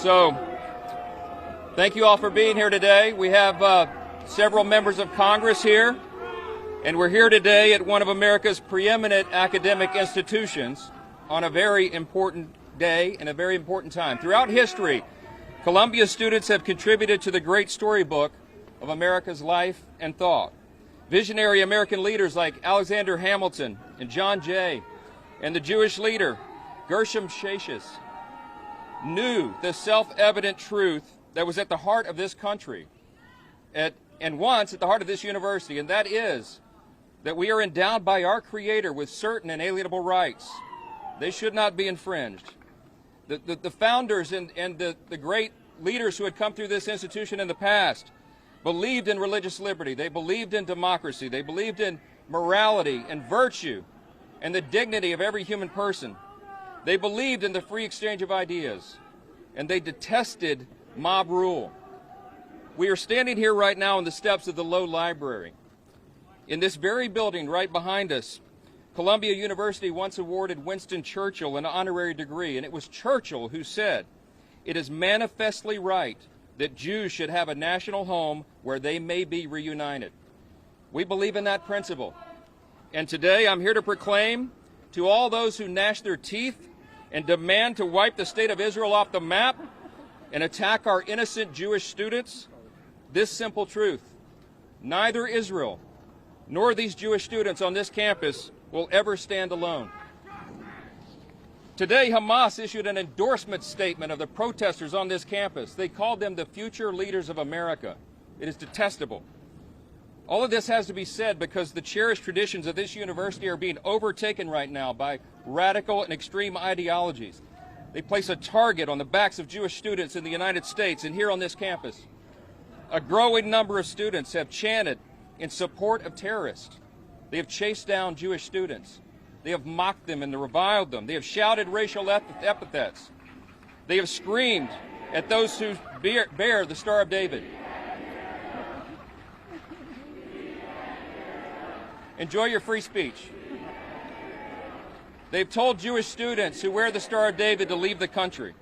So, thank you all for being here today. We have several members of Congress here, and we're here today at one of America's preeminent academic institutions on a very important day and a very important time. Throughout history, Columbia students have contributed to the great storybook of America's life and thought. Visionary American leaders like Alexander Hamilton and John Jay and the Jewish leader Gershom Shashis knew the self-evident truth that was at the heart of this country and once at the heart of this university, and that is that we are endowed by our Creator with certain inalienable rights. They should not be infringed. The founders and the great leaders who had come through this institution in the past believed in religious liberty. They believed in democracy. They believed in morality and virtue and the dignity of every human person. They believed in the free exchange of ideas, and they detested mob rule. We are standing here right now on the steps of the Low Library. In this very building right behind us, Columbia University once awarded Winston Churchill an honorary degree, and it was Churchill who said, "It is manifestly right that Jews should have a national home where they may be reunited." We believe in that principle. And today I'm here to proclaim to all those who gnash their teeth and demand to wipe the state of Israel off the map and attack our innocent Jewish students this simple truth: neither Israel nor these Jewish students on this campus will ever stand alone. Today, Hamas issued an endorsement statement of the protesters on this campus. They called them the future leaders of America. It is detestable. All of this has to be said because the cherished traditions of this university are being overtaken right now by radical and extreme ideologies. They place a target on the backs of Jewish students in the United States and here on this campus. A growing number of students have chanted in support of terrorists. They have chased down Jewish students. They have mocked them and reviled them. They have shouted racial epithets. They have screamed at those who bear the Star of David. Enjoy your free speech. They've told Jewish students who wear the Star of David to leave the country.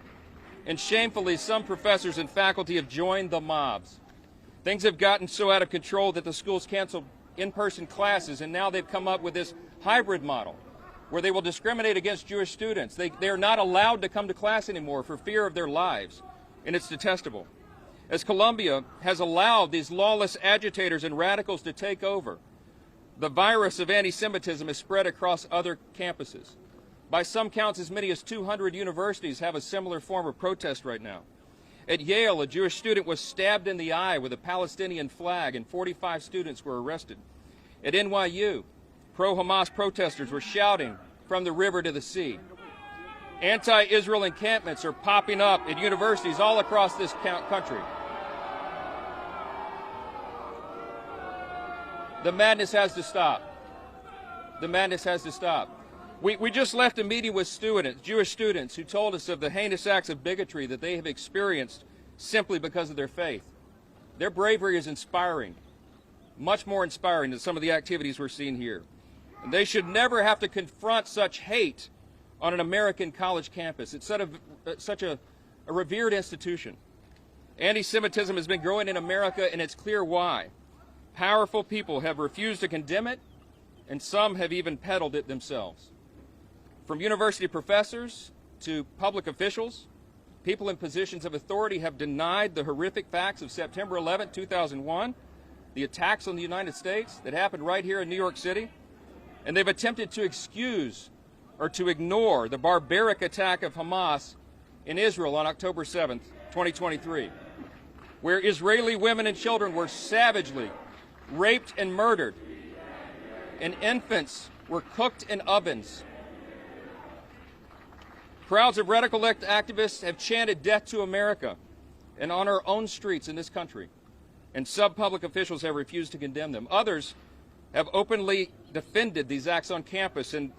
And shamefully, some professors and faculty have joined the mobs. Things have gotten so out of control that the schools canceled in-person classes, and now they've come up with this hybrid model where they will discriminate against Jewish students. They are not allowed to come to class anymore for fear of their lives, and it's detestable. As Columbia has allowed these lawless agitators and radicals to take over, the virus of anti-Semitism is spread across other campuses. By some counts, as many as 200 universities have a similar form of protest right now. At Yale, a Jewish student was stabbed in the eye with a Palestinian flag, and 45 students were arrested. At NYU, pro-Hamas protesters were shouting from the river to the sea. Anti-Israel encampments are popping up at universities all across this country. The madness has to stop. The madness has to stop. We just left a meeting with students, Jewish students, who told us of the heinous acts of bigotry that they have experienced simply because of their faith. Their bravery is inspiring, much more inspiring than some of the activities we're seeing here. And they should never have to confront such hate on an American college campus. It's such a revered institution. Anti-Semitism has been growing in America, and it's clear why. Powerful people have refused to condemn it, and some have even peddled it themselves. From university professors to public officials, people in positions of authority have denied the horrific facts of September 11, 2001, the attacks on the United States that happened right here in New York City, and they've attempted to excuse or to ignore the barbaric attack of Hamas in Israel on October 7, 2023, where Israeli women and children were savagely raped and murdered, and infants were cooked in ovens. Crowds of radical activists have chanted death to America and on our own streets in this country, and some public officials have refused to condemn them. Others have openly defended these acts on campus, and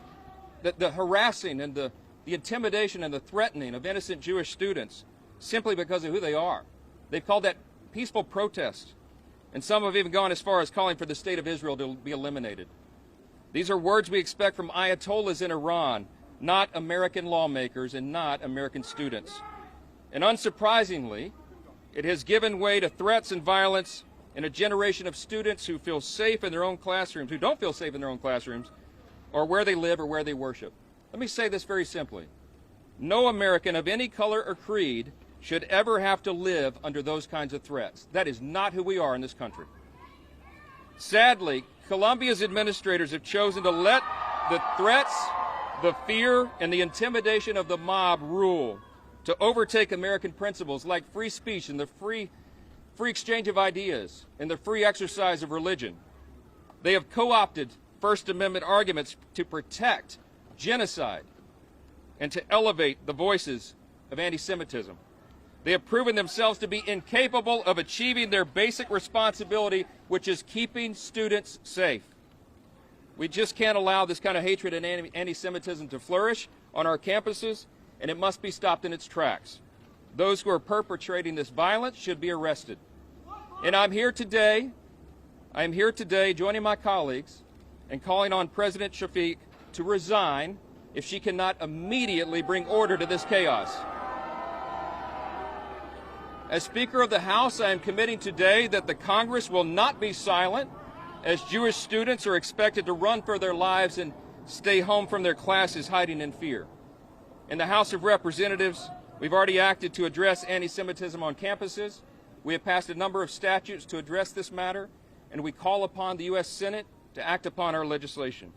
the harassing and the intimidation and the threatening of innocent Jewish students simply because of who they are. They've called that peaceful protest, and some have even gone as far as calling for the state of Israel to be eliminated. These are words we expect from ayatollahs in Iran, not American lawmakers and not American students. And unsurprisingly, it has given way to threats and violence in a generation of students who feel safe in their own classrooms, who don't feel safe in their own classrooms, or where they live or where they worship. Let me say this very simply. No American of any color or creed should ever have to live under those kinds of threats. That is not who we are in this country. Sadly, Columbia's administrators have chosen to let the threats, the fear, and the intimidation of the mob rule, to overtake American principles like free speech and the free exchange of ideas and the free exercise of religion. They have co-opted First Amendment arguments to protect genocide and to elevate the voices of anti-Semitism. They have proven themselves to be incapable of achieving their basic responsibility, which is keeping students safe. We just can't allow this kind of hatred and anti-Semitism to flourish on our campuses, and it must be stopped in its tracks. Those who are perpetrating this violence should be arrested. And I'm here today joining my colleagues and calling on President Shafiq to resign if she cannot immediately bring order to this chaos. As Speaker of the House, I am committing today that the Congress will not be silent as Jewish students are expected to run for their lives and stay home from their classes hiding in fear. In the House of Representatives, we've already acted to address anti-Semitism on campuses. We have passed a number of statutes to address this matter, and we call upon the U.S. Senate to act upon our legislation.